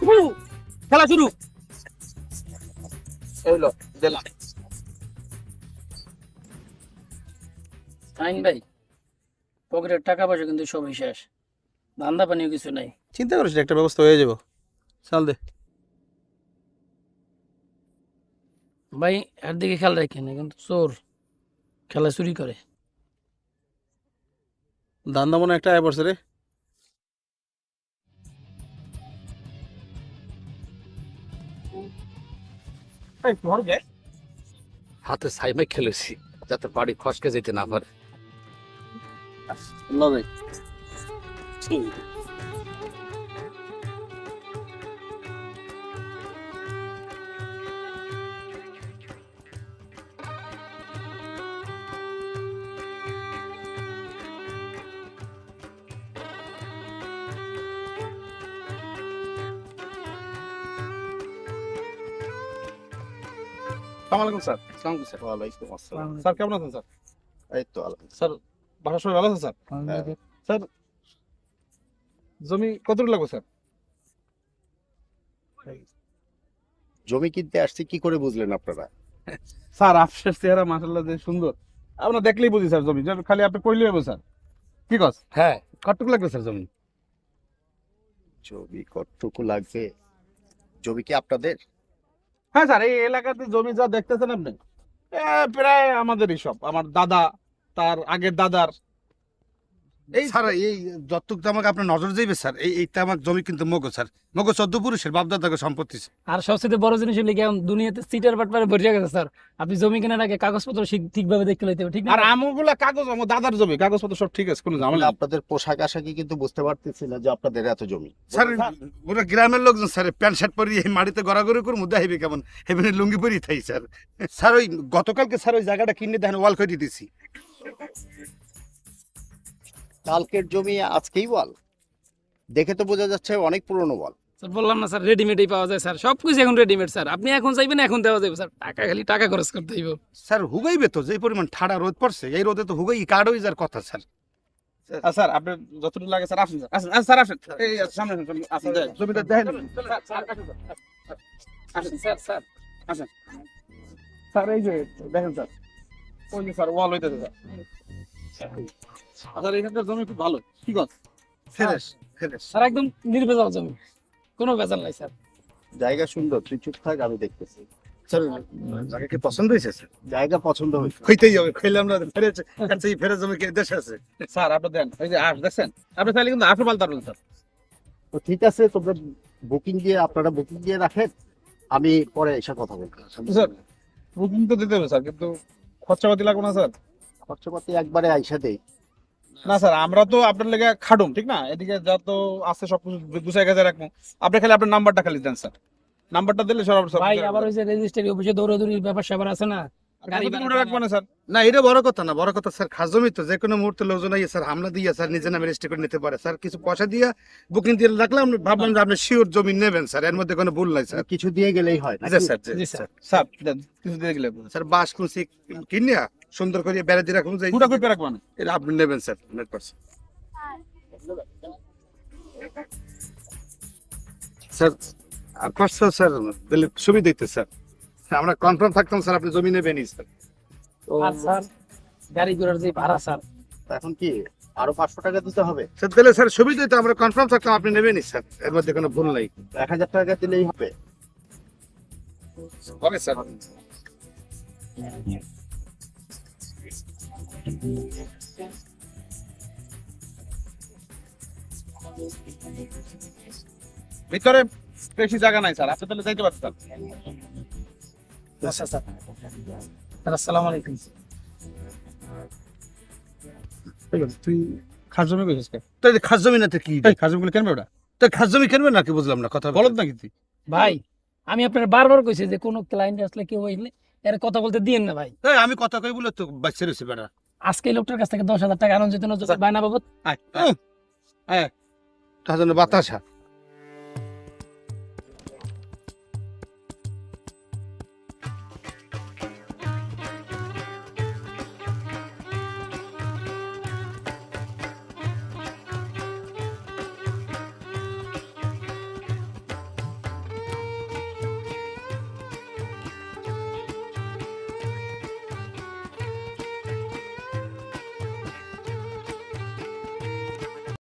শুরু, খেলা শুরু। এলো দিলাম। আইন ভাই, পকেটের টাকা পয়সা কিন্তু সবই শেষ, ধান্দা পানিও কিছু নাই। চিন্তা করিস না, একটা ব্যবস্থা হয়ে যাবো। চাল দে। ভাই এর দিকে খেয়াল রাখেন, কিন্তু চোর খেলা চুরি করে। ধান্দা মনে একটা আয় পড়ছে রে। হাতে সাইমে খেলেছি যাতে বাড়ি খসকে যেতে না পারে। লবে আসসালামু আলাইকুম স্যার। সঙ্গে স্যার ওয়ালাইকুম আসসালাম। স্যার কেমন আছেন স্যার? এই তো আলহামদুলিল্লাহ। স্যার বাসার সবাই ভালো আছে স্যার? স্যার জমি কতটুকু লাগবে স্যার? জমি কিনতে আসছি কি করে বুঝলেন আপনারা? স্যার আপনার চেহারা মাশাআল্লাহ যে সুন্দর, আমরা দেখলেই বুঝি স্যার জমি, খালি আপনি কইলেই হবে স্যার। কি কস? হ্যাঁ, কতটুকু লাগবে স্যার জমি? জমি কতটুকু লাগবে? জমি কি আপনাদের? হ্যাঁ স্যার, এই এলাকাতে জমি যা দেখতেছেন আপনি প্রায় আমাদেরই সব, আমার দাদা, তার আগের দাদার। এই স্যার এই যতটুক আমাকে আপনার নজর যাইবে স্যার, এইটা আমার জমি কিন্তু মগো স্যার, মগো 14 পুরুষের বাপদাদাকে সম্পত্তি। আর সবচেয়ে বড় জিনিস হলে কি, এখন দুনিয়াতে সিটার বাটপারে ভরে গেছে স্যার। আপনি জমি কেনার আগে কাগজপত্র ঠিকভাবে দেখতে লইতে হবে, ঠিক না? আর আমগুলা কাগজ আমার দাদার জমি, কাগজপত্র সব ঠিক আছে, কোনো ঝামেলা নেই। আপনাদের পোশাক আশাকে কিন্তু বুঝতে পারতেছি না যে আপনাদের এত জমি। স্যার পুরো গ্রামের লোকজন স্যার প্যান্ট শার্ট পরি এই মাটিতে গড়াগড়ি করে মুদ্দা হইবে কেমন, হেবেনে লুঙ্গি পরি থাই স্যার। স্যার ওই গতকালকে স্যার ওই জায়গাটা কিনে দেখেন ওয়াল করে দিতেছি। কালকের জমি আজকেই ওয়াল? দেখে তো বোঝা যাচ্ছে অনেক পুরনো ওয়াল। স্যার বললাম না স্যার, রেডিমেডই পাওয়া যায় স্যার, সবকিছু এখন রেডিমেড স্যার। আপনি এখন চাইবেন এখন দেওয়া যাবে স্যার, টাকা খালি টাকা খরচ করতে হইব। স্যার হুগাইবে তো, যে পরিমাণ ঠাড়া রোদ পড়ছে এই রোদে তো হুগাই কার্ড হয়ে যাওয়ার কথা স্যার। স্যার আপনি যতটুকু লাগে স্যার আসেন, স্যার আসেন, স্যার আসেন, এই সামনে আসেন, জমিটা দেখেন। আসেন স্যার, স্যার আসেন স্যার, এই যে দেখেন স্যার, ওই যে স্যার ওয়াল হইতেছে স্যার। স্যার এখানকার জমি খুব ভালো, ঠিক আছে ফেরেস ফেরেস। স্যার, একদম নির্ভেজাল জমি, কোনো ভেজাল নাই স্যার। জায়গা সুন্দর, তুই চুপ থাক, আমি দেখতেছি। স্যার জায়গা কি পছন্দ হয়েছে স্যার? জায়গা পছন্দ হয়েছে। হইতেই হবে, খাইলাম না ফেরেস, কাছে এই ফেরেস জমি কে দেশে আছে। স্যার। আপনি দেন, এই যে আস দেখছেন, আপনি চাইলে কিন্তু আসো পাল্টা স্যার। তো ঠিক আছে, তোমরা আপনারা বুকিং দিয়ে রাখেন, আমি পরে এসে কথা বলবো। স্যার বুকিং তো দিতে হবে স্যার, কিন্তু খরচাপাতি লাগবে না স্যার? খরচাপাতি একবারে আইসা দেই। না স্যার, আমরা তো আপনার লেগে খাটুম, ঠিক না? এদিকে যা তো আছে সব কিছু গুছাই গাছে রাখবো, আপনি খালি আপনার নাম্বারটা খালি দেন স্যার, নাম্বারটা দিলে সব ভাই আবার ওই যে রেজিস্ট্রি অফিসে দৌড়াদৌড়ির ব্যাপার স্যাপার আছে না, গাড়ি ভাড়া রাখবো না স্যার। না এটা বড় কথা না, বড় কথা স্যার খাস জমি তো, যে কোনো মুহূর্তে লোকজন আইয়ে স্যার হামলা দিয়ে স্যার নিজের নামে রেজিস্ট্রি করে নিতে পারে স্যার। কিছু পয়সা দিয়ে বুকিং দিয়ে রাখলাম, ভাবলাম যে আপনি শিওর জমি নেবেন স্যার, এর মধ্যে কোনো ভুল নাই স্যার। কিছু দিয়ে গেলেই হয় জি নাকি? স্যার, জি জি স্যার। স্যার। স্যার দেন, কিছু দিয়ে গেলে স্যার বাস কুচি কিনিয়া সুন্দর করে বেড়া দিয়ে রাখুন, যে পুরা কই রাখবো না। এটা আপনি নেবেন স্যার 100%। স্যার আপনার স্যার দিলে সুবিধা দিতে স্যার, আমরা কনফার্ম থাকতাম স্যার আপনি জমি নেবেনই স্যার। তো আর স্যার গাড়ি ঘোড়ার যে ভাড়া স্যার, এখন কি আরো 500 টাকা দিতে হবে? স্যার দিলে স্যার সুবিধা দিতে, আমরা কনফার্ম থাকতাম আপনি নেবেনই স্যার, এর মধ্যে কোনো ভুল নাই। 1000 টাকা দিলেই হবে? হবে স্যার। ভিতরে বেশি জায়গা নাই স্যার, আপনি তাহলে যাইতে পারতেন। আচ্ছা স্যার। স্যার আসসালামু আলাইকুম। তুই খাস জমি কইছিস কে? তো এই খাস জমি না তো কি, এই খাস জমিগুলো কেন ওটা? তো খাস জমি কিনবেন নাকি বুঝলাম না কথা বলত নাকি তুই? ভাই আমি আপনার বারবার কইছি যে কোন ক্লায়েন্ট আসলে কেউ হইলে এর কথা বলতে দিয়েন না ভাই। এই আমি কথা কই বলে তো বাচ্চা রয়েছে বেটা। আজকে এই লোকটার কাছ থেকে 10,000 টাকা আনন্দ যেত বায়না বাবদ। আয় তার জন্য বাতাসা